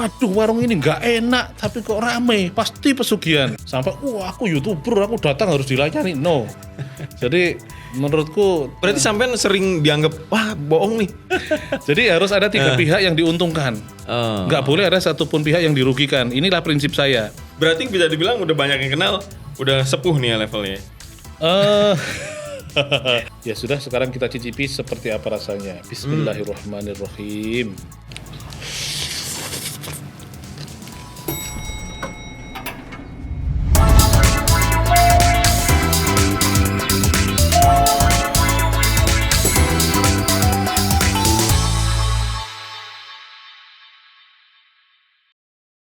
waduh warung ini nggak enak tapi kok rame, pasti pesugihan. Sampai aku YouTuber, aku datang harus dilayani. No. Jadi menurutku Berarti sampean sering dianggap wah bohong nih. jadi harus ada 3 pihak yang diuntungkan. Oh. Nggak boleh ada satupun pihak yang dirugikan. Inilah prinsip saya. Berarti bisa dibilang udah banyak yang kenal, udah sepuh nih ya levelnya. Ya sudah, sekarang kita cicipi seperti apa rasanya. Bismillahirrahmanirrahim.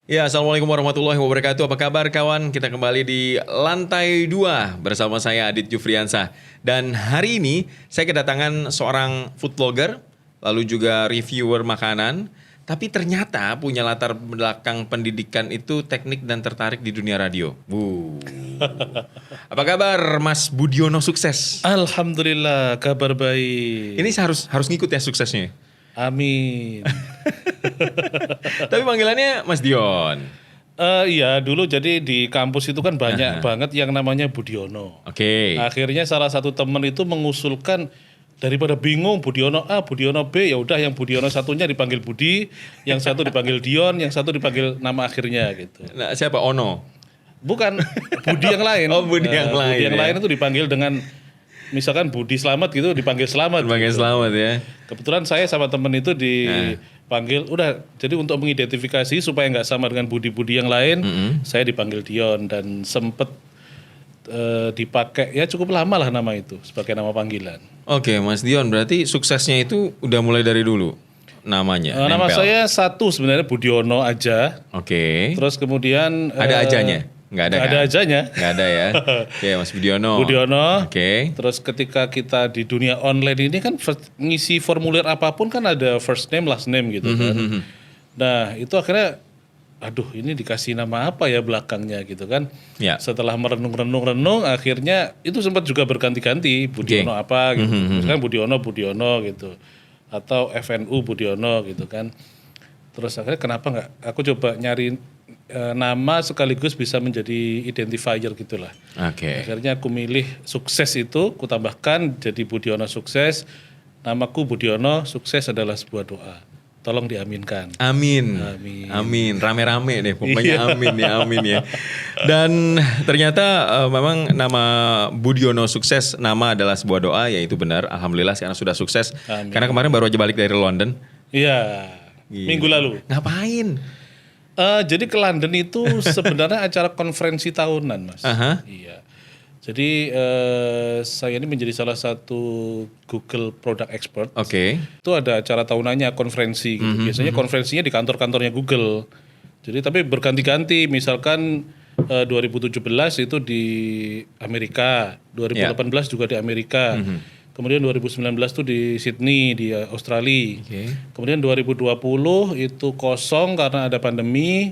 Ya, Assalamualaikum warahmatullahi wabarakatuh. Apa kabar kawan? Kita kembali di lantai 2 bersama saya Adit Jufriansah. Dan hari ini saya kedatangan seorang food blogger, lalu juga reviewer makanan. Tapi ternyata punya latar belakang pendidikan itu teknik dan tertarik di dunia radio. Apa kabar Mas Budiono Sukses? Alhamdulillah, kabar baik. Ini harus ngikut ya suksesnya. Amin. Tapi panggilannya Mas Dion. Iya, dulu jadi di kampus itu kan banyak banget yang namanya Budiono. Oke. Akhirnya salah satu teman itu mengusulkan, daripada bingung Budiono A, Budiono B, ya udah yang Budiono satunya dipanggil Budi, yang satu dipanggil Dion, yang satu dipanggil nama akhirnya gitu. Nah, siapa? Ono? Bukan, Budi yang lain. Oh, Budi yang lain. Budi yang ya. lain itu dipanggil dengan misalkan Budi Slamet gitu, dipanggil Slamet. Sebagai gitu. selamat ya. Kebetulan saya sama temen itu dipanggil, udah jadi untuk mengidentifikasi supaya nggak sama dengan Budi-Budi yang lain, saya dipanggil Dion dan sempet dipakai ya cukup lama lah nama itu sebagai nama panggilan. Oke, Mas Dion, berarti suksesnya itu udah mulai dari dulu namanya. Nama nempel. saya satu sebenarnya Budiono aja, Oke. terus kemudian Ada ajanya? Nggak ada nggak kan? ada ajanya. Nggak ada ya. Oke, Mas Budiono. Budiono. Oke. Terus ketika kita di dunia online ini kan ngisi formulir apapun kan ada first name, last name gitu kan. Nah itu akhirnya, aduh ini dikasih nama apa ya belakangnya gitu kan. Ya. Setelah merenung akhirnya itu sempat juga berganti-ganti. Budiono apa gitu. Misalkan Budiono gitu. Atau FNU Budiono gitu kan. Terus akhirnya kenapa nggak aku coba nyari nama sekaligus bisa menjadi identifier gitulah. Oke. Akhirnya aku milih sukses itu, aku tambahkan jadi Budiono Sukses. Namaku Budiono, sukses adalah sebuah doa. Tolong diaminkan. Amin. Amin. Amin. Rame-rame deh pokoknya amin ya. Dan ternyata memang nama Budiono Sukses, nama adalah sebuah doa, yaitu benar. Alhamdulillah sekarang sudah sukses. Amin. Karena kemarin baru aja balik dari London. Iya, minggu lalu. Ngapain? Jadi ke London itu sebenarnya acara konferensi tahunan, Mas. Aha. Iya. Jadi saya ini menjadi salah satu Google Product Expert. Oke. Itu ada acara tahunannya konferensi gitu. Biasanya konferensinya di kantor-kantornya Google. Jadi tapi berganti-ganti, misalkan 2017 itu di Amerika, 2018 juga di Amerika. Kemudian 2019 itu di Sydney di Australia. Oke. Kemudian 2020 itu kosong karena ada pandemi.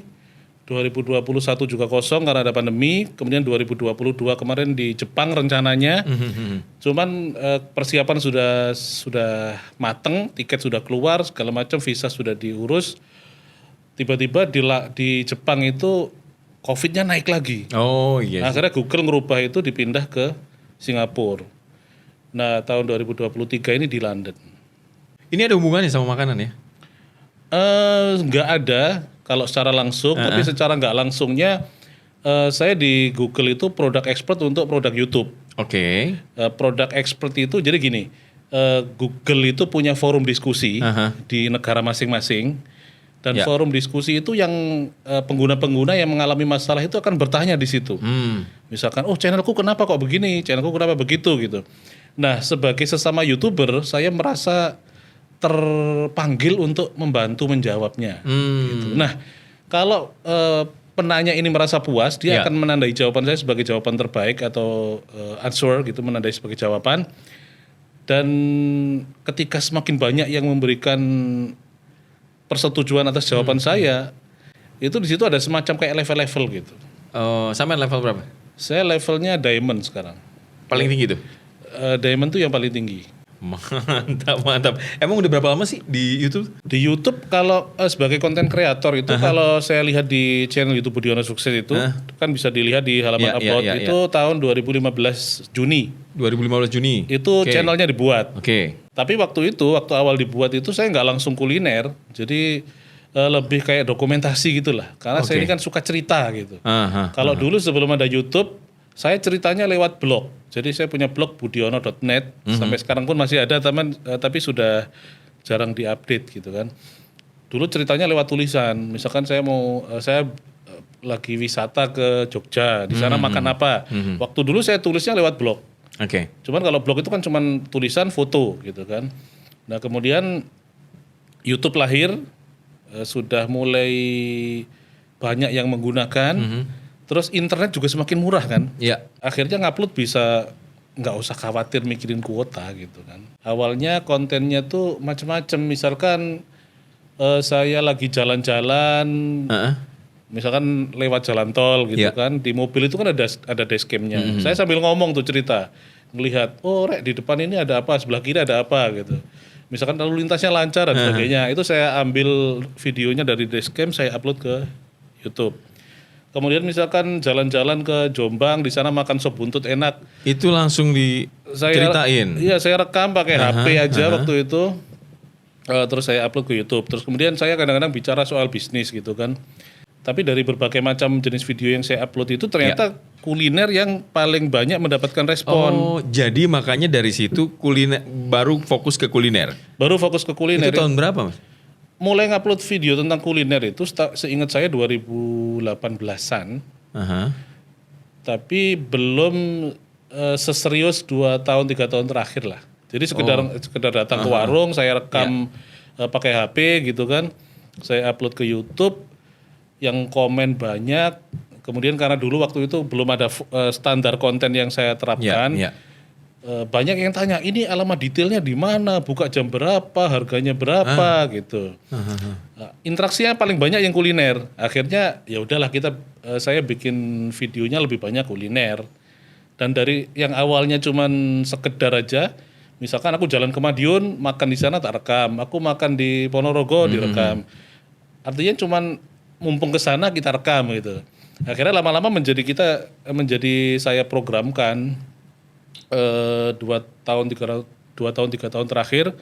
2021 juga kosong karena ada pandemi. Kemudian 2022 kemarin di Jepang rencananya. Cuman persiapan sudah mateng, tiket sudah keluar, segala macam, visa sudah diurus. Tiba-tiba di Jepang itu COVID-nya naik lagi. Oh iya. Akhirnya Google ngerubah itu dipindah ke Singapura. Nah, tahun 2023 ini di London. Ini ada hubungannya sama makanan ya? Nggak ada kalau secara langsung, tapi secara nggak langsungnya saya di Google itu produk expert untuk produk YouTube. Oke. Produk expert itu jadi gini, Google itu punya forum diskusi di negara masing-masing. Dan forum diskusi itu yang pengguna-pengguna yang mengalami masalah itu akan bertanya di situ. Misalkan, oh channelku kenapa kok begini, channelku kenapa begitu gitu. Nah sebagai sesama YouTuber saya merasa terpanggil untuk membantu menjawabnya. Gitu. Nah kalau penanya ini merasa puas, dia akan menandai jawaban saya sebagai jawaban terbaik atau answer gitu, menandai sebagai jawaban. Dan ketika semakin banyak yang memberikan persetujuan atas jawaban saya, itu di situ ada semacam kayak level-level gitu. Sampai level berapa? Saya levelnya diamond sekarang. Paling tinggi tuh? Diamond tuh yang paling tinggi. Mantap, mantap. Emang udah berapa lama sih di YouTube? Di YouTube kalau sebagai konten kreator itu kalau saya lihat di channel YouTube Budiono Sukses itu kan bisa dilihat di halaman upload itu tahun 2015 Juni. 2015 Juni. Itu channelnya dibuat. Oke. Tapi waktu awal dibuat itu saya nggak langsung kuliner. Jadi lebih kayak dokumentasi gitulah. Karena saya ini kan suka cerita gitu. Kalau dulu sebelum ada YouTube, saya ceritanya lewat blog. Jadi saya punya blog budiono.net. Sampai sekarang pun masih ada teman, tapi sudah jarang diupdate gitu kan. Dulu ceritanya lewat tulisan. Misalkan saya lagi wisata ke Jogja, di sana makan apa. Waktu dulu saya tulisnya lewat blog. Oke. Cuman kalau blog itu kan cuman tulisan foto gitu kan. Nah kemudian YouTube lahir, sudah mulai banyak yang menggunakan. Terus internet juga semakin murah kan. Iya. Akhirnya ngupload bisa nggak usah khawatir mikirin kuota gitu kan. Awalnya kontennya tuh macam-macam. Misalkan saya lagi jalan-jalan, misalkan lewat jalan tol gitu kan, di mobil itu kan ada dashcamnya. Saya sambil ngomong tuh cerita, ngelihat, oh Rek di depan ini ada apa, sebelah kiri ada apa gitu. Misalkan lalu lintasnya lancar dan sebagainya. Itu saya ambil videonya dari dashcam, saya upload ke YouTube. Kemudian misalkan jalan-jalan ke Jombang, di sana makan sop buntut enak. Itu langsung diceritain? Iya, saya rekam pakai HP aja waktu itu. Terus saya upload ke YouTube. Terus kemudian saya kadang-kadang bicara soal bisnis gitu kan. Tapi dari berbagai macam jenis video yang saya upload itu ternyata kuliner yang paling banyak mendapatkan respon. Oh, jadi makanya dari situ kuliner baru fokus ke kuliner. Baru fokus ke kuliner. Itu tahun berapa, Mas? Mulai ngupload video tentang kuliner itu seingat saya 2018-an. Tapi belum seserius 2 tahun 3 tahun terakhir lah. Jadi sekedar datang ke warung, saya rekam pakai HP gitu kan. Saya upload ke YouTube, yang komen banyak. Kemudian karena dulu waktu itu belum ada standar konten yang saya terapkan. Banyak yang tanya, ini alamat detailnya di mana, buka jam berapa, harganya berapa gitu. Interaksinya paling banyak yang kuliner. Akhirnya ya udahlah saya bikin videonya lebih banyak kuliner. Dan dari yang awalnya cuman sekedar aja, misalkan aku jalan ke Madiun, makan di sana tak rekam. Aku makan di Ponorogo direkam. Artinya cuman mumpung ke sana kita rekam gitu. Akhirnya lama-lama menjadi saya programkan 2 tahun 3 tahun terakhir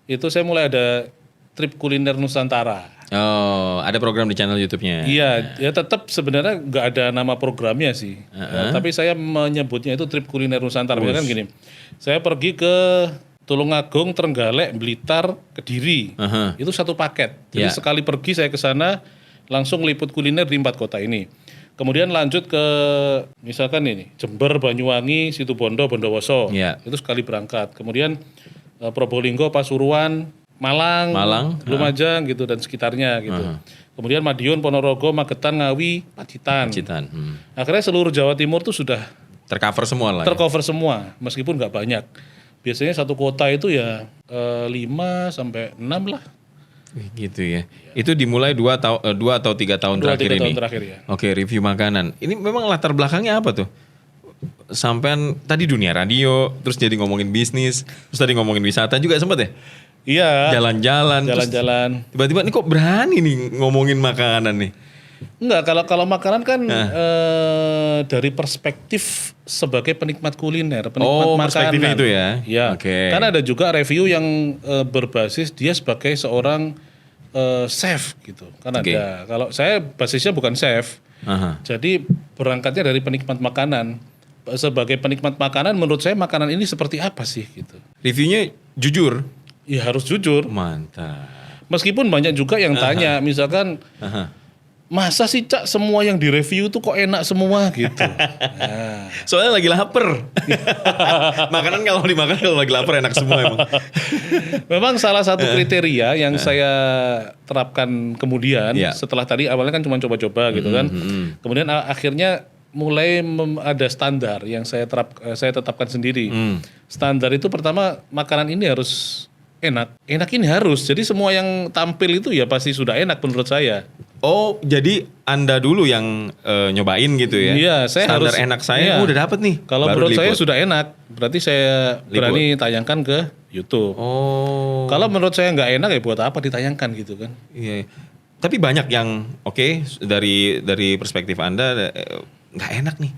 itu saya mulai ada trip kuliner Nusantara. Oh, ada program di channel YouTube-nya. Iya, ya tetap sebenarnya nggak ada nama programnya sih. Tapi saya menyebutnya itu trip kuliner Nusantara. Misalkan gini, saya pergi ke Tulungagung, Trenggalek, Blitar, Kediri. Itu satu paket. Jadi sekali pergi saya ke sana langsung liput kuliner di 4 kota ini. Kemudian lanjut ke misalkan ini Jember, Banyuwangi, Situbondo, Bondowoso. Itu sekali berangkat. Kemudian Probolinggo, Pasuruan, Malang, Lumajang gitu dan sekitarnya gitu. Kemudian Madiun, Ponorogo, Magetan, Ngawi, Pacitan. Akhirnya seluruh Jawa Timur tuh sudah tercover semua lah. Tercover semua, meskipun nggak banyak. Biasanya satu kota itu ya 5 sampai 6 lah. Gitu ya. Itu dimulai 2 atau 3 tahun terakhir ini. 2 tahun terakhir ya. Oke, review makanan. Ini memang latar belakangnya apa tuh? Sampean tadi dunia radio, terus jadi ngomongin bisnis, terus tadi ngomongin wisata juga sempat ya? Iya. Jalan-jalan. Tiba-tiba ini kok berani nih ngomongin makanan nih? Enggak, kalau makanan kan dari perspektif sebagai penikmat kuliner, penikmat makanan. Perspektifnya itu ya? Iya. Karena ada juga review yang berbasis dia sebagai seorang chef gitu. Kan ada. Kalau saya basisnya bukan chef. Jadi berangkatnya dari penikmat makanan. Sebagai penikmat makanan, menurut saya makanan ini seperti apa sih gitu. Reviewnya jujur? Ya harus jujur. Mantap. Meskipun banyak juga yang tanya, misalkan masa sih Cak semua yang direview tuh kok enak semua gitu. Soalnya lagi lapar. Makanan kalau dimakan kalau lagi lapar enak semua emang. Memang salah satu kriteria yang saya terapkan kemudian setelah tadi awalnya kan cuma coba-coba gitu kan. Kemudian akhirnya mulai ada standar yang saya tetapkan sendiri. Standar itu pertama makanan ini harus enak. Enak ini harus. Jadi semua yang tampil itu ya pasti sudah enak menurut saya. Oh, jadi Anda dulu yang nyobain gitu ya? Iya, saya Standar harus enak saya iya. udah dapet nih. Kalau baru menurut saya diliput. sudah enak, berarti saya berani tayangkan ke YouTube. Oh. Kalau menurut saya nggak enak ya buat apa ditayangkan gitu kan? Iya. Tapi banyak yang dari perspektif Anda nggak enak nih.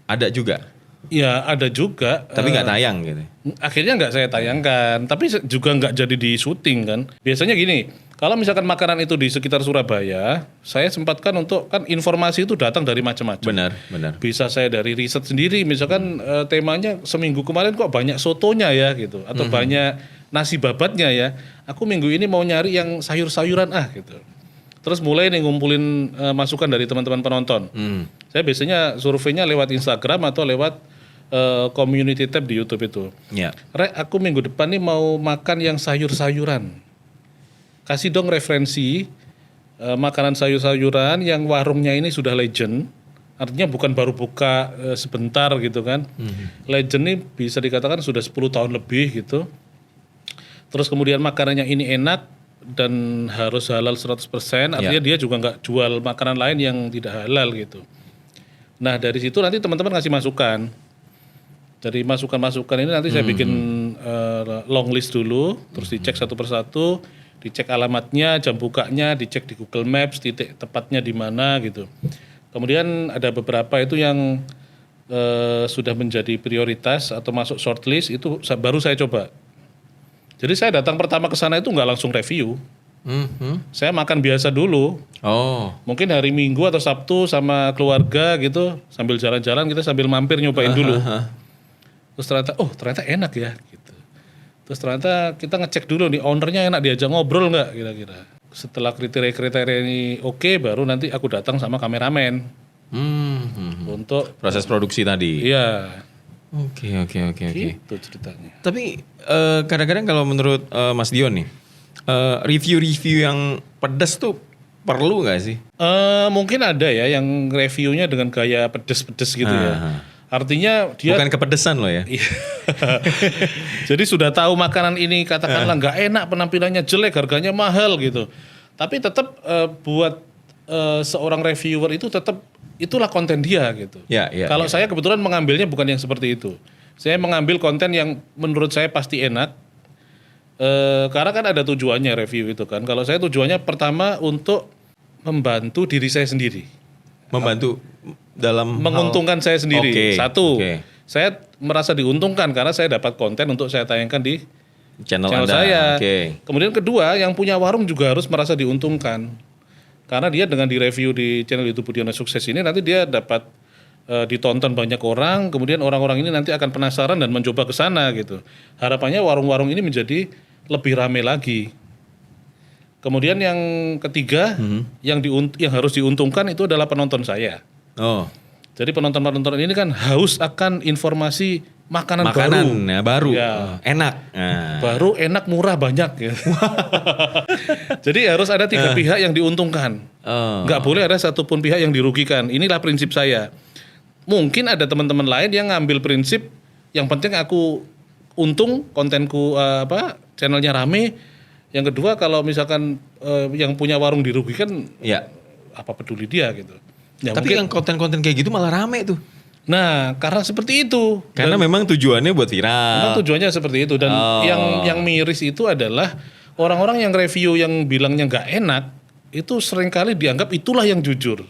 Ada juga. Ya ada juga. Tapi nggak tayang gitu. Akhirnya nggak saya tayangkan, tapi juga nggak jadi di syuting kan. Biasanya gini, kalau misalkan makanan itu di sekitar Surabaya, saya sempatkan untuk kan informasi itu datang dari macam-macam. Benar. Bisa saya dari riset sendiri, misalkan temanya seminggu kemarin kok banyak sotonya ya gitu, atau banyak nasi babatnya ya. Aku minggu ini mau nyari yang sayur-sayuran gitu. Terus mulai nih ngumpulin masukan dari teman-teman penonton. Saya biasanya surveinya lewat Instagram atau lewat community tab di YouTube itu. Ya. Rek, aku minggu depan nih mau makan yang sayur-sayuran. Kasih dong referensi makanan sayur-sayuran yang warungnya ini sudah legend. Artinya bukan baru buka sebentar gitu kan. Legend nih bisa dikatakan sudah 10 tahun lebih gitu. Terus kemudian makanannya ini enak dan harus halal 100%. Artinya dia juga nggak jual makanan lain yang tidak halal gitu. Nah dari situ nanti teman-teman ngasih masukan. Dari masukan-masukan ini nanti saya bikin long list dulu, terus dicek satu persatu, dicek alamatnya, jam bukanya, dicek di Google Maps, titik tepatnya di mana gitu. Kemudian ada beberapa itu yang sudah menjadi prioritas atau masuk shortlist itu baru saya coba. Jadi saya datang pertama ke sana itu nggak langsung review. Saya makan biasa dulu. Oh. Mungkin hari Minggu atau Sabtu sama keluarga gitu, sambil jalan-jalan kita sambil mampir nyobain dulu. Terus ternyata enak ya gitu. Terus ternyata kita ngecek dulu nih ownernya enak diajak ngobrol nggak kira-kira. Setelah kriteria ini oke, baru nanti aku datang sama kameramen untuk proses produksi tadi. Iya. Oke. Gitu ceritanya. Tapi kadang-kadang kalau menurut Mas Dion nih, review-review yang pedas tuh perlu nggak sih? Mungkin ada ya yang reviewnya dengan gaya pedes-pedes gitu ya. Artinya dia bukan kepedesan loh ya. Jadi sudah tahu makanan ini katakanlah nggak enak, penampilannya jelek, harganya mahal gitu. Tapi tetap buat seorang reviewer itu tetap itulah konten dia gitu. Kalau saya kebetulan mengambilnya bukan yang seperti itu. Saya mengambil konten yang menurut saya pasti enak. Karena kan ada tujuannya review itu kan. Kalau saya tujuannya pertama untuk membantu diri saya sendiri. Membantu dalam menguntungkan saya sendiri. Satu, Oke. saya merasa diuntungkan karena saya dapat konten untuk saya tayangkan di channel Anda. saya. Oke. Kemudian kedua, yang punya warung juga harus merasa diuntungkan. Karena dia dengan direview di channel YouTube Budiono Sukses ini nanti dia dapat ditonton banyak orang, kemudian orang-orang ini nanti akan penasaran dan mencoba ke sana gitu. Harapannya warung-warung ini menjadi lebih ramai lagi. Kemudian yang ketiga, yang harus diuntungkan itu adalah penonton saya. Oh. Jadi penonton-penonton ini kan haus akan informasi makanan baru. Ya. Enak. Baru, enak, murah, banyak ya. Jadi harus ada tiga pihak yang diuntungkan. Nggak boleh ada satupun pihak yang dirugikan. Inilah prinsip saya. Mungkin ada teman-teman lain yang ngambil prinsip yang penting aku untung, kontenku channelnya rame. Yang kedua kalau misalkan yang punya warung dirugikan, apa peduli dia gitu. Ya, tapi yang konten-konten kayak gitu malah rame tuh. Nah, karena seperti itu. Karena memang tujuannya buat viral. Memang tujuannya seperti itu. Dan yang miris itu adalah orang-orang yang review yang bilangnya nggak enak, itu seringkali dianggap itulah yang jujur.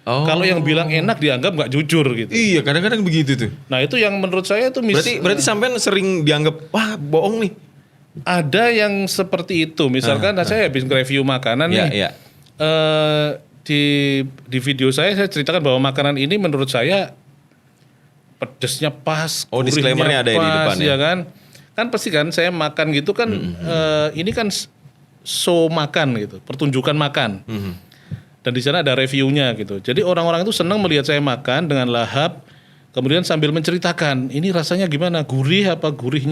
Kalau yang bilang enak dianggap nggak jujur gitu. Iya, kadang-kadang begitu tuh. Nah itu yang menurut saya itu berarti sampean sering dianggap wah bohong nih. Ada yang seperti itu. Misalkan saya habis review makanan nih. Di video saya ceritakan bahwa makanan ini menurut saya pedesnya pas, disclaimer-nya ada pas, di depan ya kan. Kan pasti kan saya makan gitu kan ini kan show makan gitu, pertunjukan makan. Dan di sana ada reviewnya gitu. Jadi orang-orang itu senang melihat saya makan dengan lahap, kemudian sambil menceritakan ini rasanya gimana, gurih apa gurih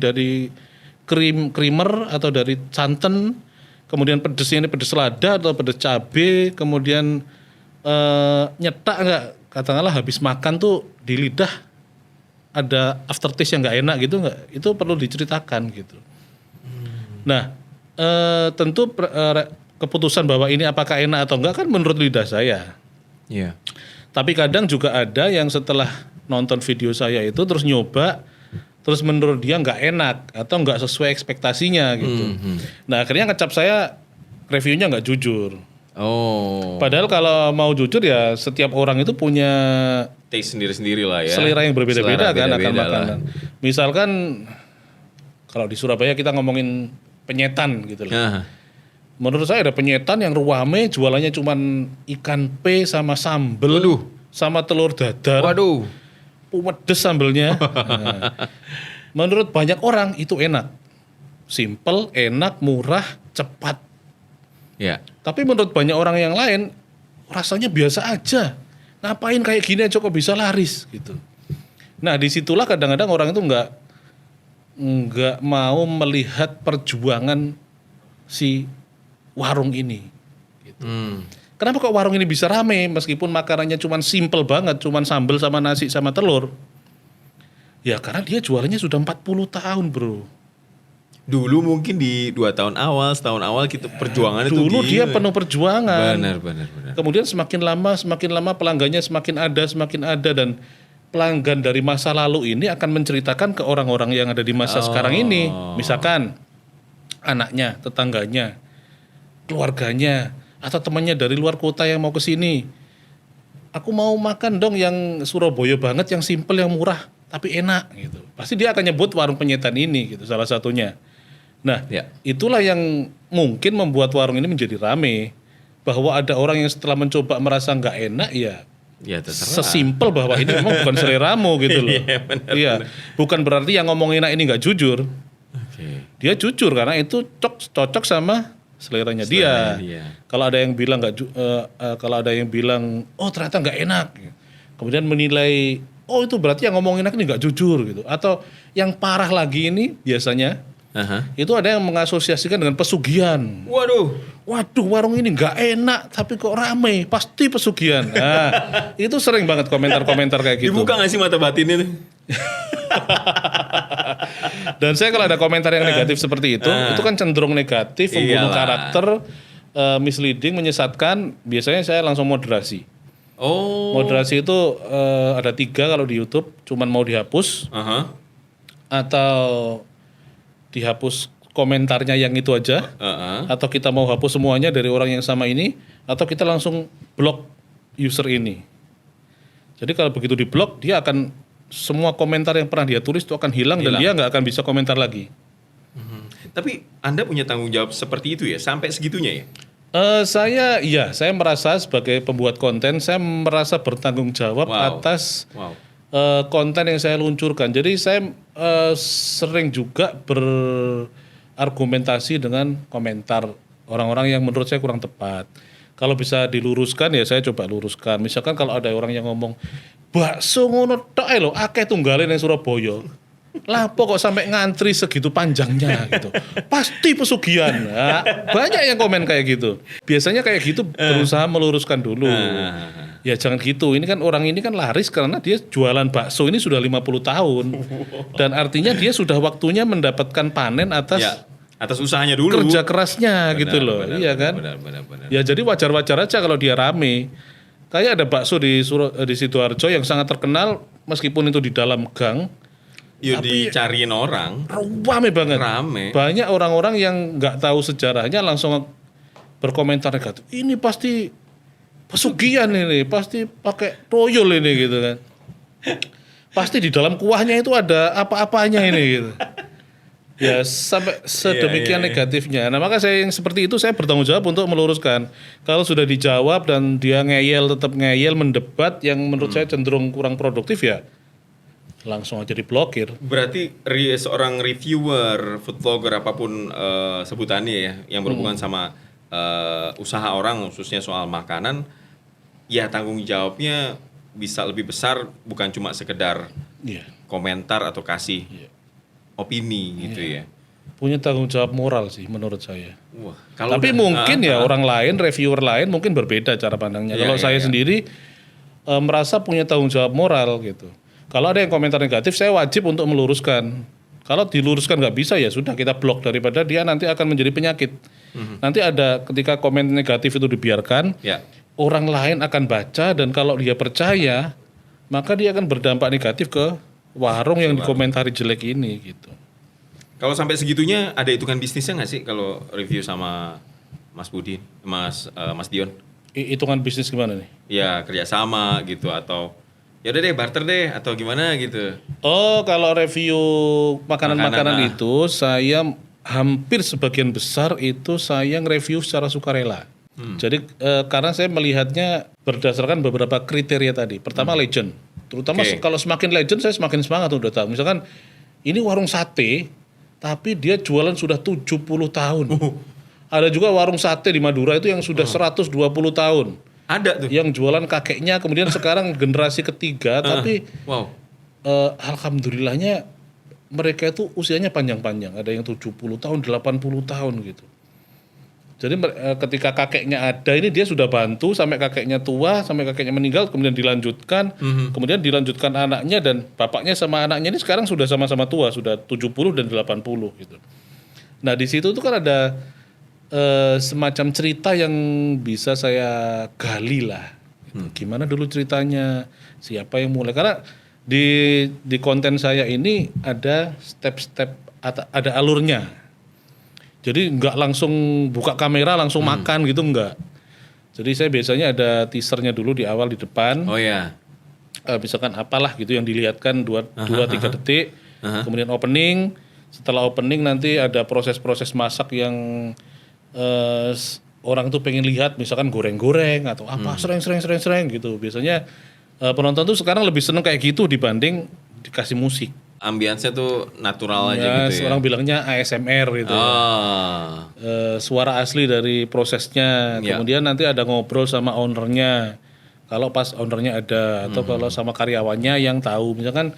dari creamer atau dari santan. Kemudian pedesnya ini pedes lada atau pedes cabe, kemudian nyetak nggak, katakanlah habis makan tuh di lidah ada aftertaste yang nggak enak gitu nggak, itu perlu diceritakan gitu. Nah tentu keputusan bahwa ini apakah enak atau enggak kan menurut lidah saya. Iya. Tapi kadang juga ada yang setelah nonton video saya itu terus nyoba, terus menurut dia nggak enak atau nggak sesuai ekspektasinya gitu. Nah akhirnya ngecap saya reviewnya nggak jujur. Oh. Padahal kalau mau jujur ya setiap orang itu punya Taste sendiri-sendiri lah ya. selera yang berbeda-beda Selera kan akan beda-beda lah. makanan. Misalkan kalau di Surabaya kita ngomongin penyetan gitu loh. Nah, Menurut saya ada penyetan yang ruame jualannya cuman ikan pe sama sambel Waduh. sama telur dadar. waduh. Pedes sambelnya. Nah, menurut banyak orang itu enak. Simple, enak, murah, cepat. Ya. Tapi menurut banyak orang yang lain rasanya biasa aja. Ngapain kayak gini aja kok bisa laris gitu. Nah disitulah kadang-kadang orang itu nggak mau melihat perjuangan si warung ini. Kenapa kok warung ini bisa rame meskipun makanannya cuma simple banget, cuma sambal sama nasi sama telur? Ya karena dia jualannya sudah 40 tahun bro. Dulu mungkin di 2 tahun awal, setahun awal kita perjuangannya tuh Dulu dia gila. penuh perjuangan. Benar. Kemudian semakin lama pelanggannya semakin ada dan pelanggan dari masa lalu ini akan menceritakan ke orang-orang yang ada di masa sekarang ini. Misalkan anaknya, tetangganya, keluarganya, atau temannya dari luar kota yang mau ke sini. Aku mau makan dong yang Surabaya banget, yang simple, yang murah, tapi enak gitu. Pasti dia akan nyebut warung penyetan ini gitu salah satunya. Nah, Ya. itulah yang mungkin membuat warung ini menjadi rame. Bahwa ada orang yang setelah mencoba merasa nggak enak ya Ya terserah. sesimpel bahwa ini memang bukan seleramu gitu loh. Iya, benar, Iya, bukan berarti yang ngomong enak ini nggak jujur. Oke. Dia jujur karena itu cocok sama seleranya Selera dia. dia. Kalau ada yang bilang kalau ada yang bilang oh ternyata nggak enak, kemudian menilai oh itu berarti yang ngomong enak ini nggak jujur gitu. Atau yang parah lagi ini biasanya Aha. itu ada yang mengasosiasikan dengan pesugihan. Waduh warung ini nggak enak tapi kok rame, pasti pesugihan. Nah itu sering banget komentar-komentar kayak gitu. Dibuka gak sih mata batinnya tuh? Dan saya kalau ada komentar yang negatif seperti itu kan cenderung negatif, membunuh Iyalah. karakter, misleading, menyesatkan. Biasanya saya langsung moderasi. Oh. Moderasi itu ada 3 kalau di YouTube, cuman mau dihapus Aha. atau dihapus komentarnya yang itu aja, Aha. atau kita mau hapus semuanya dari orang yang sama ini, atau kita langsung blok user ini. Jadi kalau begitu di blok, dia akan semua komentar yang pernah dia tulis itu akan hilang. Dan dia nggak akan bisa komentar lagi. Tapi Anda punya tanggung jawab seperti itu ya? Sampai segitunya ya? Saya merasa sebagai pembuat konten, saya merasa bertanggung jawab Wow. atas Wow. konten yang saya luncurkan. Jadi saya sering juga berargumentasi dengan komentar orang-orang yang menurut saya kurang tepat. Kalau bisa diluruskan ya saya coba luruskan. Misalkan kalau ada orang yang ngomong bakso ngono tok ae lho akeh tunggale ning Surabaya. Lapo kok sampai ngantri segitu panjangnya gitu. Pasti pesugihan. Nah, banyak yang komen kayak gitu. Biasanya kayak gitu berusaha meluruskan dulu. Ya jangan gitu. Ini kan orang ini kan laris karena dia jualan bakso ini sudah 50 tahun. Dan artinya dia sudah waktunya mendapatkan panen atas Ya, atas usahanya dulu. kerja kerasnya gitu loh. Benar, Iya kan? Benar. Ya jadi wajar-wajar aja kalau dia rame. Kayak ada bakso di Sidoarjo yang sangat terkenal meskipun itu di dalam gang. Yuk dicariin orang. Rame banget. Rame. Banyak orang-orang yang nggak tahu sejarahnya langsung berkomentar negatif. Ini pasti pesugihan ini, pasti pakai toyol ini gitu kan. Pasti di dalam kuahnya itu ada apa-apanya ini gitu. Ya sampai sedemikian negatifnya. Nah maka saya yang seperti itu saya bertanggung jawab untuk meluruskan. Kalau sudah dijawab dan dia tetap ngeyel, mendebat yang menurut saya cenderung kurang produktif ya langsung aja diblokir. Berarti seorang reviewer, food vlogger apapun sebutannya ya, yang berhubungan sama usaha orang khususnya soal makanan, ya tanggung jawabnya bisa lebih besar, bukan cuma sekedar Iya. komentar atau kasih opini gitu ya. Punya tanggung jawab moral sih menurut saya. Wah, Tapi mungkin ya orang lain, reviewer lain mungkin berbeda cara pandangnya. Iya, Kalau iya, saya iya. sendiri merasa punya tanggung jawab moral gitu. Kalau ada yang komentar negatif, saya wajib untuk meluruskan. Kalau diluruskan nggak bisa ya sudah kita blok, daripada dia nanti akan menjadi penyakit. Nanti ada ketika komen negatif itu dibiarkan, Ya. orang lain akan baca dan kalau dia percaya, maka dia akan berdampak negatif ke warung yang dikomentari jelek ini gitu. Kalau sampai segitunya ada hitungan bisnisnya nggak sih kalau review sama Mas Budi, Mas Dion? Hitungan bisnis gimana nih? Ya kerjasama gitu atau ya udah deh barter deh atau gimana gitu. Oh, kalau review makanan-makanan Makanan, itu saya hampir sebagian besar itu saya nge-review secara sukarela. Jadi karena saya melihatnya berdasarkan beberapa kriteria tadi. Pertama legend. Terutama Oke. kalau semakin legend saya semakin semangat udah tahu. Misalkan ini warung sate tapi dia jualan sudah 70 tahun. Ada juga warung sate di Madura itu yang sudah 120 tahun. Ada tuh. Yang jualan kakeknya kemudian sekarang generasi ketiga tapi Wow. alhamdulillahnya mereka itu usianya panjang-panjang, ada yang 70 tahun, 80 tahun gitu. Jadi ketika kakeknya ada ini dia sudah bantu sampai kakeknya tua, sampai kakeknya meninggal, kemudian dilanjutkan, kemudian dilanjutkan anaknya dan bapaknya sama anaknya ini sekarang sudah sama-sama tua, sudah 70 dan 80 gitu. Nah, di situ tuh kan ada semacam cerita yang bisa saya gali lah. Gitu. Gimana dulu ceritanya, siapa yang mulai? Karena di konten saya ini ada step-step, ada alurnya. Jadi nggak langsung buka kamera langsung makan gitu, nggak. Jadi saya biasanya ada teasernya dulu di awal di depan. Oh ya. Misalkan apalah gitu yang dilihatkan 2-3 detik. Kemudian opening. Setelah opening nanti ada proses-proses masak yang orang tuh pengen lihat, misalkan goreng-goreng atau apa, sereng gitu. Biasanya penonton tuh sekarang lebih seneng kayak gitu dibanding dikasih musik. Ambience tuh natural aja Ya, gitu ya. orang bilangnya ASMR gitu. Ah. Suara asli dari prosesnya. Ya. Kemudian nanti ada ngobrol sama ownernya. Kalau pas ownernya ada atau kalau sama karyawannya yang tahu. Misalkan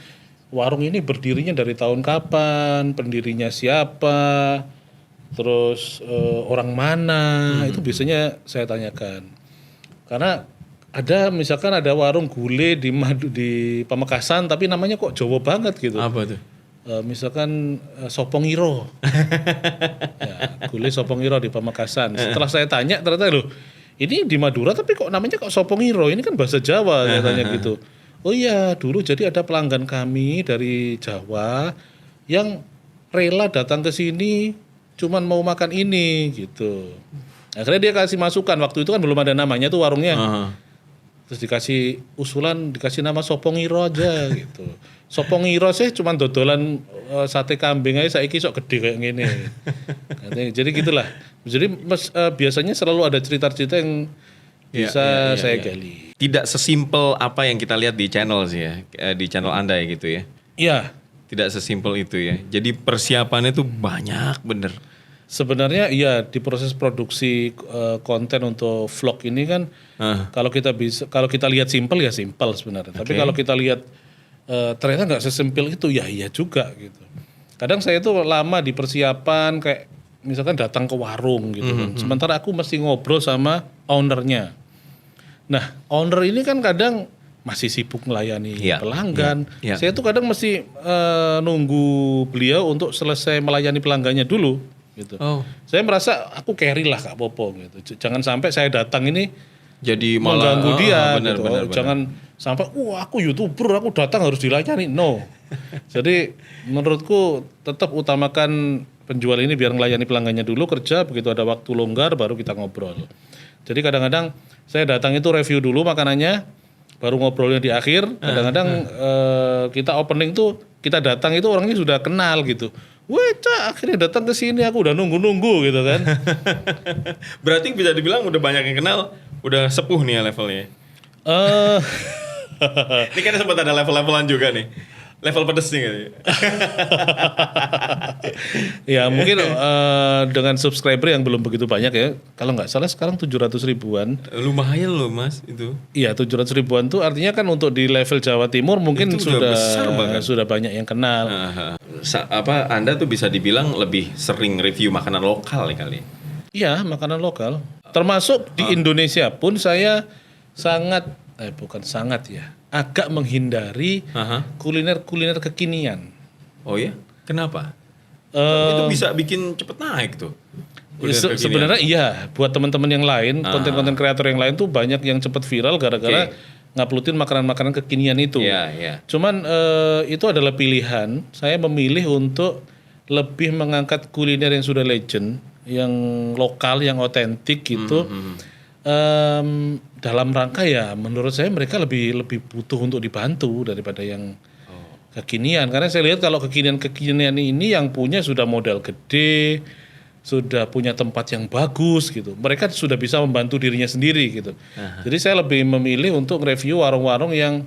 warung ini berdirinya dari tahun kapan, pendirinya siapa, terus orang mana, itu biasanya saya tanyakan. Karena misalkan ada warung gulai di Pamekasan tapi namanya kok Jawa banget gitu. Apa tuh? Misalkan Sopongiro. Ya, gulai Sopongiro di Pamekasan. Setelah saya tanya ternyata loh, ini di Madura tapi kok namanya kok Sopongiro? Ini kan bahasa Jawa katanya gitu. Oh iya, dulu jadi ada pelanggan kami dari Jawa yang rela datang ke sini cuman mau makan ini gitu. Akhirnya dia kasih masukan, waktu itu kan belum ada namanya tuh warungnya. Terus dikasih usulan, dikasih nama Sopongiro aja gitu. Sopongiro sih cuma dodolan sate kambing aja saiki sok gede kayak gini. Jadi gitulah. Jadi biasanya selalu ada cerita-cerita yang bisa saya gali. Tidak sesimpel apa yang kita lihat di channel sih ya, di channel Anda ya gitu ya. Iya. Tidak sesimpel itu ya. Jadi persiapannya tuh banyak bener. Sebenarnya iya, di proses produksi konten untuk vlog ini kan kalau kita lihat simpel ya simpel sebenarnya. Tapi kalau kita lihat ternyata nggak sesimpel itu ya iya juga gitu. Kadang saya tuh lama di persiapan kayak misalkan datang ke warung gitu kan. Sementara aku mesti ngobrol sama ownernya. Nah, owner ini kan kadang masih sibuk melayani pelanggan. Saya tuh kadang mesti nunggu beliau untuk selesai melayani pelanggannya dulu gitu. Saya merasa aku carry lah Kak Popo gitu. Jangan sampai saya datang ini jadi malah mengganggu dia bener, gitu. bener. Jangan sampai aku YouTuber, aku datang harus dilayani. No. Jadi menurutku tetap utamakan penjual ini biar melayani pelanggannya dulu, kerja, begitu ada waktu longgar baru kita ngobrol. Jadi kadang-kadang saya datang itu review dulu makanannya, baru ngobrolnya di akhir. Kadang-kadang kita opening tuh, kita datang itu orangnya sudah kenal gitu. Wah, akhirnya datang ke sini, aku udah nunggu-nunggu gitu kan. Berarti bisa dibilang udah banyak yang kenal, udah sepuh nih ya levelnya. Ini kan sempat ada level-levelan juga nih. Level pedes nih kayaknya. Ya mungkin dengan subscriber yang belum begitu banyak ya. Kalau nggak salah sekarang 700 ribuan. Lumayan loh mas itu. Iya 700 ribuan tuh artinya kan untuk di level Jawa Timur mungkin Itu udah besar banget. sudah banyak yang kenal. Anda tuh bisa dibilang lebih sering review makanan lokal kali. Iya makanan lokal. Termasuk di Indonesia pun saya agak menghindari kuliner-kuliner kekinian. Oh ya? Kenapa? Eh, Itu bisa bikin cepet naik tuh. Sebenarnya iya, buat teman-teman yang lain, konten-konten kreator yang lain tuh banyak yang cepet viral gara-gara nguploadin makanan-makanan kekinian itu. Iya, iya. Cuman itu adalah pilihan. Saya memilih untuk lebih mengangkat kuliner yang sudah legend, yang lokal, yang otentik gitu. Dalam rangka ya, menurut saya mereka lebih butuh untuk dibantu daripada yang kekinian. Karena saya lihat kalau kekinian ini yang punya sudah modal gede, sudah punya tempat yang bagus gitu. Mereka sudah bisa membantu dirinya sendiri gitu. Jadi saya lebih memilih untuk review warung-warung yang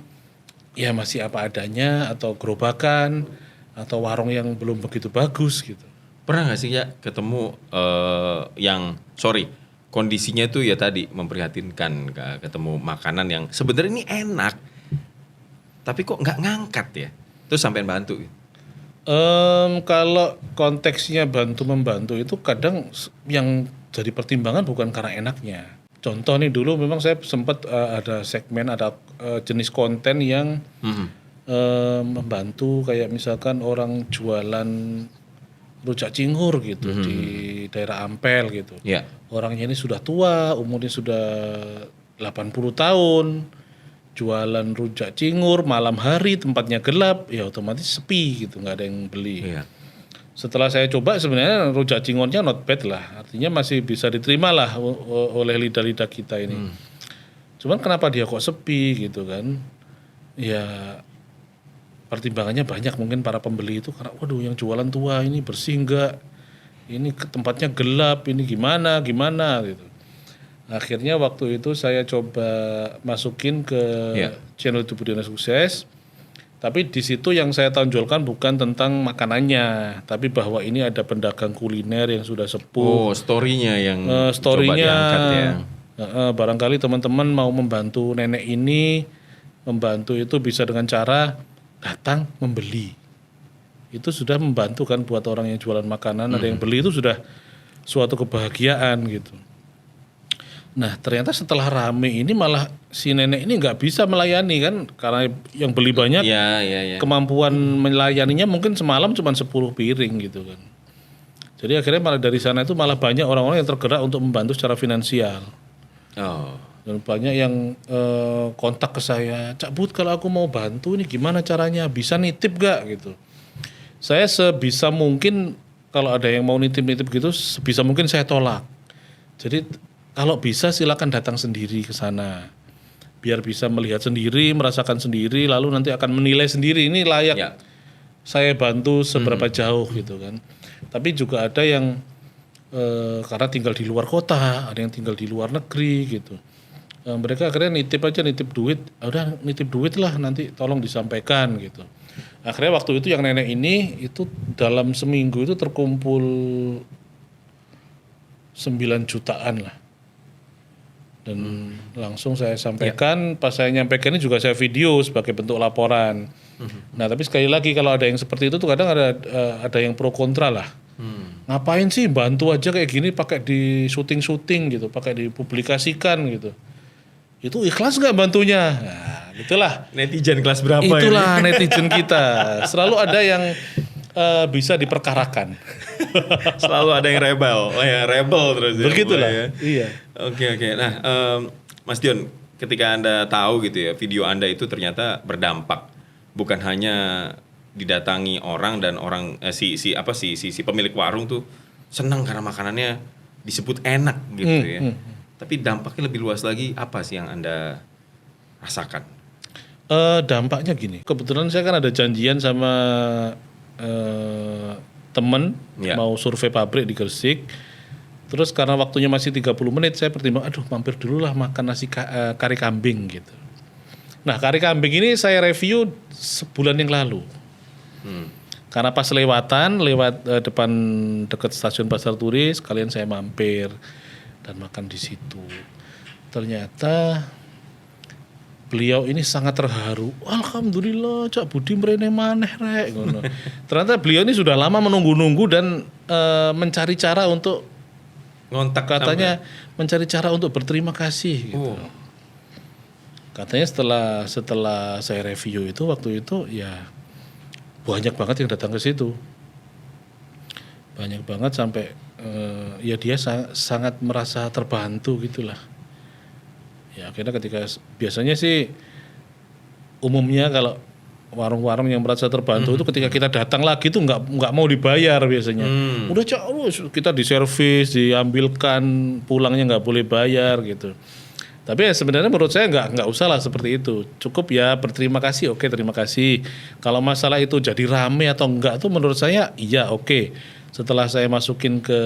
ya masih apa adanya, atau gerobakan, atau warung yang belum begitu bagus gitu. Pernah nggak sih ya ketemu kondisinya tuh ya tadi memprihatinkan, ketemu makanan yang sebenarnya ini enak, tapi kok nggak ngangkat ya? Terus sampean bantu. Kalau konteksnya bantu-membantu itu kadang yang jadi pertimbangan bukan karena enaknya. Contoh nih, dulu memang saya sempat ada segmen, ada jenis konten yang membantu, kayak misalkan orang jualan rujak cingur gitu di daerah Ampel gitu. Ya. Orangnya ini sudah tua, umurnya sudah 80 tahun, jualan rujak cingur malam hari, tempatnya gelap, ya otomatis sepi gitu, nggak ada yang beli. Iya. Setelah saya coba, sebenarnya rujak cingurnya not bad lah, artinya masih bisa diterima lah oleh lidah-lidah kita ini. Cuman kenapa dia kok sepi gitu kan? Ya pertimbangannya banyak, mungkin para pembeli itu karena waduh yang jualan tua ini bersih enggak, ini tempatnya gelap, ini gimana gitu. Akhirnya waktu itu saya coba masukin ke channel YouTube Budina Sukses, tapi di situ yang saya tonjolkan bukan tentang makanannya, tapi bahwa ini ada pedagang kuliner yang sudah sepuh. Oh, story-nya yang Story-nya coba diangkat ya. Barangkali teman-teman mau membantu nenek ini, membantu itu bisa dengan cara datang membeli. Itu sudah membantu kan buat orang yang jualan makanan, ada yang beli itu sudah suatu kebahagiaan gitu. Nah ternyata setelah rame ini malah si nenek ini nggak bisa melayani kan, karena yang beli banyak, kemampuan melayaninya mungkin semalam cuma 10 piring gitu kan. Jadi akhirnya malah dari sana itu malah banyak orang-orang yang tergerak untuk membantu secara finansial. Dan banyak yang kontak ke saya, Cak Bud, kalau aku mau bantu ini gimana caranya, bisa nitip gak gitu. Saya sebisa mungkin kalau ada yang mau nitip-nitip gitu, sebisa mungkin saya tolak. Jadi kalau bisa silakan datang sendiri ke sana, biar bisa melihat sendiri, merasakan sendiri, lalu nanti akan menilai sendiri ini layak saya bantu seberapa jauh gitu kan. Tapi juga ada yang karena tinggal di luar kota, ada yang tinggal di luar negeri gitu. Mereka akhirnya nitip duit, udah nitip duit lah, nanti tolong disampaikan gitu. Akhirnya waktu itu yang nenek ini itu dalam seminggu itu terkumpul 9 jutaan lah. Dan langsung saya sampaikan, pas saya nyampaikan ini juga saya video sebagai bentuk laporan. Nah tapi sekali lagi kalau ada yang seperti itu tuh kadang ada yang pro kontra lah. Ngapain sih bantu aja kayak gini pakai di syuting gitu, pakai dipublikasikan gitu. Itu ikhlas nggak bantunya? Nah, gitulah. Netizen kelas berapa Itulah netizen kita. Selalu ada yang bisa diperkarakan. Selalu ada yang rebel terus ya. Begitulah. Ya. Iya. Oke. Nah, Mas Dion, ketika Anda tahu gitu ya, video Anda itu ternyata berdampak, bukan hanya didatangi orang dan orang si pemilik warung tuh senang karena makanannya disebut enak gitu ya. Tapi dampaknya lebih luas lagi, apa sih yang Anda rasakan? Dampaknya gini, kebetulan saya kan ada janjian sama temen mau survei pabrik di Gresik. Terus karena waktunya masih 30 menit, saya pertimbang, mampir dulu lah makan nasi kari kambing gitu. Nah kari kambing ini saya review sebulan yang lalu. Karena pas lewat depan dekat stasiun Pasar Turi, sekalian saya mampir dan makan di situ. Ternyata beliau ini sangat terharu. Alhamdulillah, Cak Budi mrene maneh rek ngono. Ternyata beliau ini sudah lama menunggu-nunggu dan mencari cara untuk ngontak, katanya mencari cara untuk berterima kasih gitu. Katanya setelah saya review itu waktu itu ya banyak banget yang datang ke situ. Banyak banget sampai ya dia sangat merasa terbantu gitulah. Ya akhirnya ketika biasanya sih umumnya kalau warung-warung yang merasa terbantu itu ketika kita datang lagi tuh nggak mau dibayar biasanya. Udah kita diservis, diambilkan, pulangnya nggak boleh bayar gitu. Tapi ya sebenarnya menurut saya nggak usah lah seperti itu. Cukup ya berterima kasih, oke terima kasih. Kalau masalah itu jadi rame atau enggak tuh menurut saya iya oke. Setelah saya masukin ke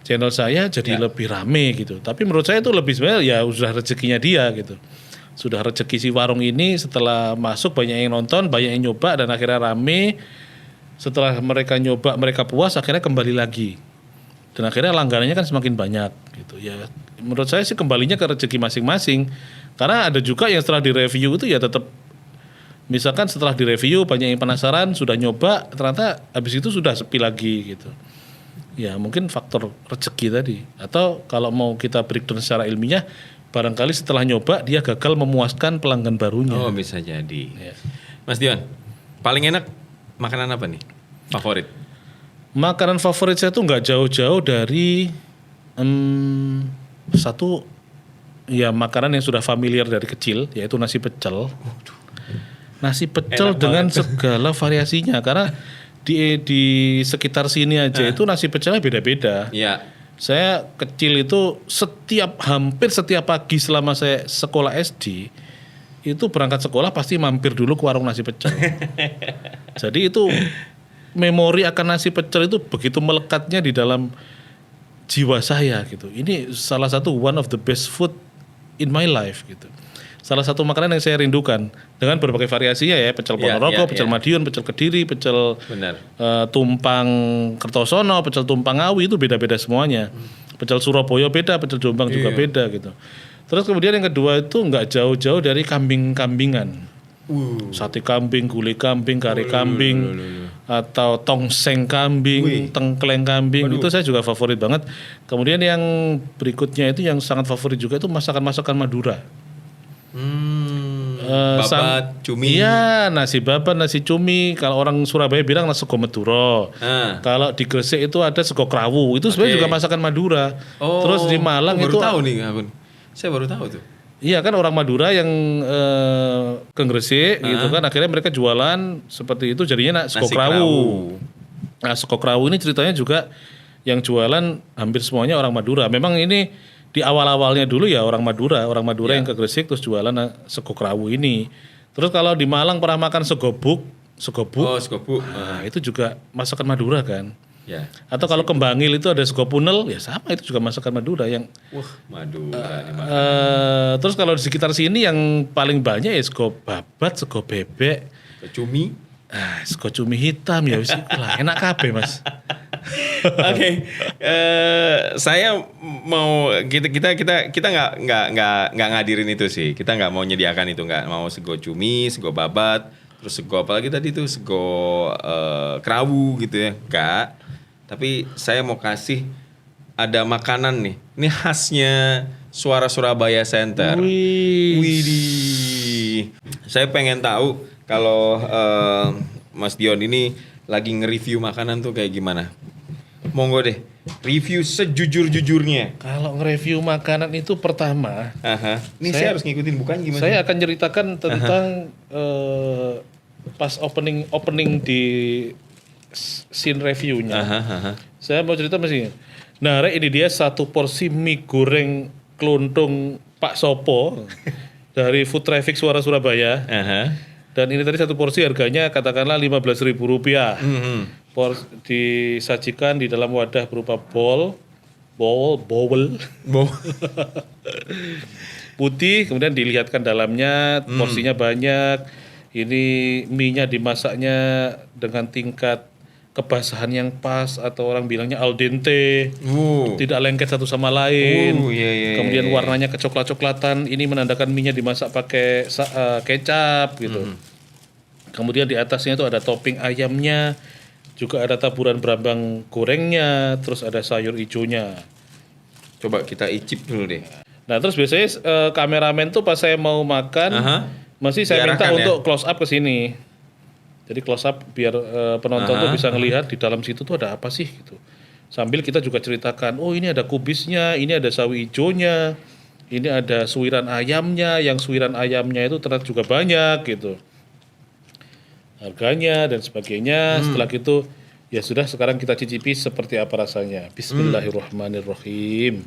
channel saya jadi lebih rame gitu. Tapi menurut saya itu lebih sebenarnya ya sudah rezekinya dia gitu. Sudah rezeki si warung ini setelah masuk banyak yang nonton, banyak yang nyoba dan akhirnya rame. Setelah mereka nyoba, mereka puas, akhirnya kembali lagi. Dan akhirnya langganannya kan semakin banyak gitu ya. Menurut saya sih kembalinya ke rezeki masing-masing. Karena ada juga yang setelah direview itu ya tetap misalkan setelah direview banyak yang penasaran, sudah nyoba, ternyata habis itu sudah sepi lagi gitu. Ya mungkin faktor rezeki tadi. Atau kalau mau kita breakdown secara ilmiah, barangkali setelah nyoba dia gagal memuaskan pelanggan barunya. Oh bisa jadi. Ya. Mas Dion, paling enak makanan apa nih? Favorit? Makanan favorit saya tuh nggak jauh-jauh dari satu ya makanan yang sudah familiar dari kecil, yaitu nasi pecel. Nasi pecel dengan segala variasinya karena di sekitar sini aja itu nasi pecelnya beda-beda. Iya. Saya kecil itu hampir setiap pagi selama saya sekolah SD itu berangkat sekolah pasti mampir dulu ke warung nasi pecel. Jadi itu memori akan nasi pecel itu begitu melekatnya di dalam jiwa saya gitu. Ini salah satu one of the best food in my life gitu. Salah satu makanan yang saya rindukan dengan berbagai variasinya ya, pecel Ponorogo, pecel Madiun, pecel Kediri, pecel tumpang Kertosono, pecel tumpang Ngawi itu beda-beda semuanya. Pecel Surabaya beda, pecel Jombang juga beda gitu. Terus kemudian yang kedua itu nggak jauh-jauh dari kambing-kambingan. Sate kambing, gulai kambing, kari kambing, atau tongseng kambing, tengkleng kambing, itu saya juga favorit banget. Kemudian yang berikutnya itu yang sangat favorit juga itu masakan-masakan Madura. Babat, cumi. Iya, nasi babat, nasi cumi. Kalau orang Surabaya bilang nasi sego Madura. Kalau di Gresik itu ada sego krawu. Itu sebenarnya juga masakan Madura. Terus di Malang itu baru tahu nih, Akun. Saya baru tahu tuh. Iya kan orang Madura yang ke Gresik gitu kan akhirnya mereka jualan seperti itu jadinya sego krawu. Nah, sego krawu ini ceritanya juga yang jualan hampir semuanya orang Madura. Memang ini di awal-awalnya dulu ya orang Madura yang ke Gresik terus jualan sego krawu ini. Terus kalau di Malang pernah makan segobuk. Oh, segobuk. Nah, itu juga masakan Madura kan. Ya. Atau kalau ke Bangil itu ada sego punel, ya sama itu juga masakan Madura yang Madura. Terus kalau di sekitar sini yang paling banyak ya sego babat, sego bebek, cumi. Sego cumi hitam ya wis lah enak kabeh, Mas. Oke. Saya mau kita nggak ngadirin itu sih. Kita nggak mau menyediakan itu, nggak mau sego cumi, sego babat, terus sego apa lagi tadi tuh sego krawu gitu ya. Enggak. Tapi saya mau kasih ada makanan nih. Ini khasnya Suara Surabaya Center. Widih. Saya pengen tahu kalau Mas Dion ini lagi nge-review makanan tuh kayak gimana? Monggo deh, review sejujur-jujurnya. Kalau nge-review makanan itu pertama, ini saya harus ngikutin bukan gimana? Saya akan ceritakan tentang pas opening di scene reviewnya. Saya mau cerita mesti. Nah, ini dia satu porsi mie goreng keluntung Pak Sopo dari Food Traffic Suara Surabaya. Dan ini tadi satu porsi harganya katakanlah Rp15.000. Disajikan di dalam wadah berupa bowl putih, kemudian dilihatkan dalamnya, porsinya banyak. Ini mie-nya dimasaknya dengan tingkat kebasahan yang pas atau orang bilangnya al dente, tidak lengket satu sama lain. Kemudian warnanya kecoklat-coklatan, ini menandakan mie-nya dimasak pakai kecap gitu. Kemudian di atasnya itu ada topping ayamnya, juga ada taburan berambang gorengnya, terus ada sayur hijaunya. Coba kita icip dulu deh. Nah terus biasanya kameramen tuh pas saya mau makan, masih saya minta untuk close up ke sini. Jadi close up biar penonton tuh bisa ngelihat di dalam situ tuh ada apa sih gitu. Sambil kita juga ceritakan, oh ini ada kubisnya, ini ada sawi ijonya, ini ada suiran ayamnya, yang suiran ayamnya itu ternyata juga banyak gitu. Harganya dan sebagainya. Setelah itu ya sudah, sekarang kita cicipi seperti apa rasanya. Bismillahirrahmanirrahim.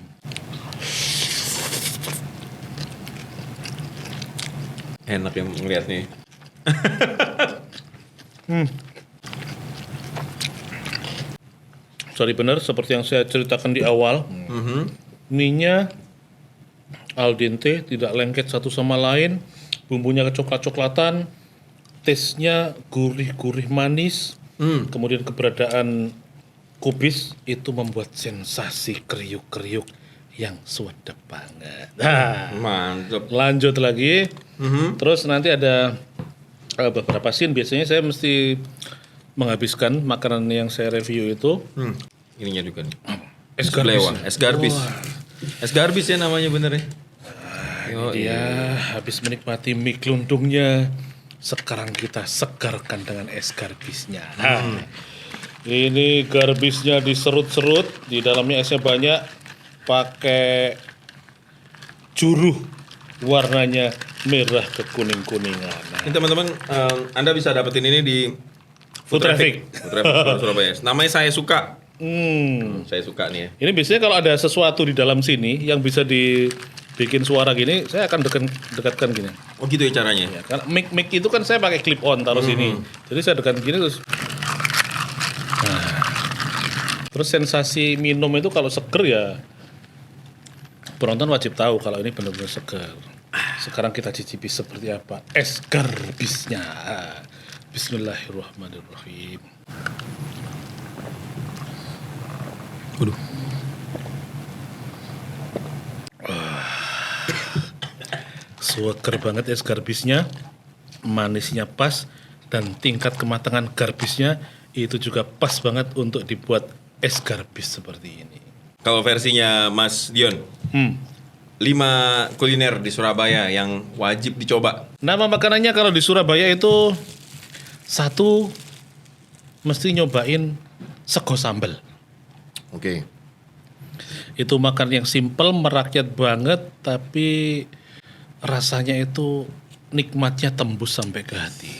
Enak yang ngeliat nih. Sorry, benar seperti yang saya ceritakan di awal. Mie-nya al dente, tidak lengket satu sama lain. Bumbunya kecoklat-coklatan. Taste-nya gurih-gurih manis. Kemudian keberadaan kubis itu membuat sensasi kriuk-kriuk yang sedap banget. Nah, Mantep. lanjut lagi. Terus nanti ada beberapa scene. Biasanya saya mesti menghabiskan makanan yang saya review itu. Ininya juga nih. Es garbis. Es garbis. Es garbis ya namanya bener ya. Dia habis menikmati mie kelundungnya. Sekarang kita segarkan dengan es garbisnya. Nah, ini garbisnya diserut-serut. Di dalamnya esnya banyak. Pakai juruh. Warnanya merah kekuning-kuningan. Nah, Ini teman-teman, Anda bisa dapetin ini di Food Traffic. Food Traffic Surabaya. Namanya Saya Suka. Saya suka nih ya. Ini biasanya kalau ada sesuatu di dalam sini yang bisa dibikin suara gini, saya akan dekatkan gini. Oh gitu ya caranya. Ya, karena mic itu kan saya pakai clip on taruh sini. Jadi saya dekatkan gini terus. Nah, terus sensasi minum itu kalau seger ya, penonton wajib tahu kalau ini benar-benar seger. Sekarang kita cicipi seperti apa es garbisnya. Bismillahirrahmanirrahim. Waduh. Seger banget es garbisnya, manisnya pas, dan tingkat kematangan garbisnya itu juga pas banget untuk dibuat es garbis seperti ini. Kalau versinya Mas Dion, 5 kuliner di Surabaya yang wajib dicoba. Nama makanannya kalau di Surabaya itu satu, mesti nyobain sego sambal. Oke. Itu makan yang simple, merakyat banget, tapi rasanya itu nikmatnya tembus sampai ke hati.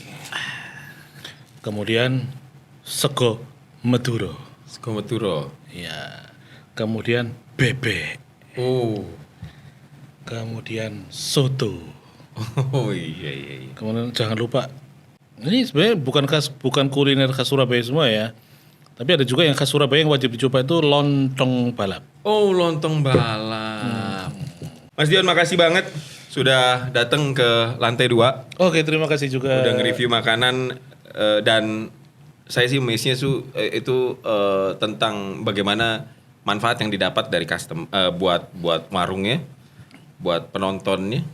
Kemudian sego Madura. Sego Madura. Ya. Kemudian bebek. Oh. Kemudian soto. Oh iya. Kemudian jangan lupa, ini sebenarnya bukan kuliner khas Surabaya semua ya. Tapi ada juga yang khas Surabaya yang wajib dicoba, itu lontong balap. Oh, lontong balap. Mas Dion, makasih banget sudah datang ke lantai 2. Oke, terima kasih juga. Udah nge-review makanan dan saya sih miss-nya itu tentang bagaimana manfaat yang didapat dari custom buat warungnya, buat penontonnya,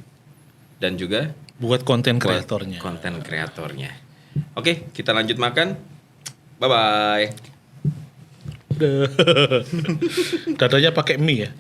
dan juga buat konten buat kreatornya. konten kreatornya. Oke, kita lanjut makan. Bye bye. Dadanya pakai mie ya.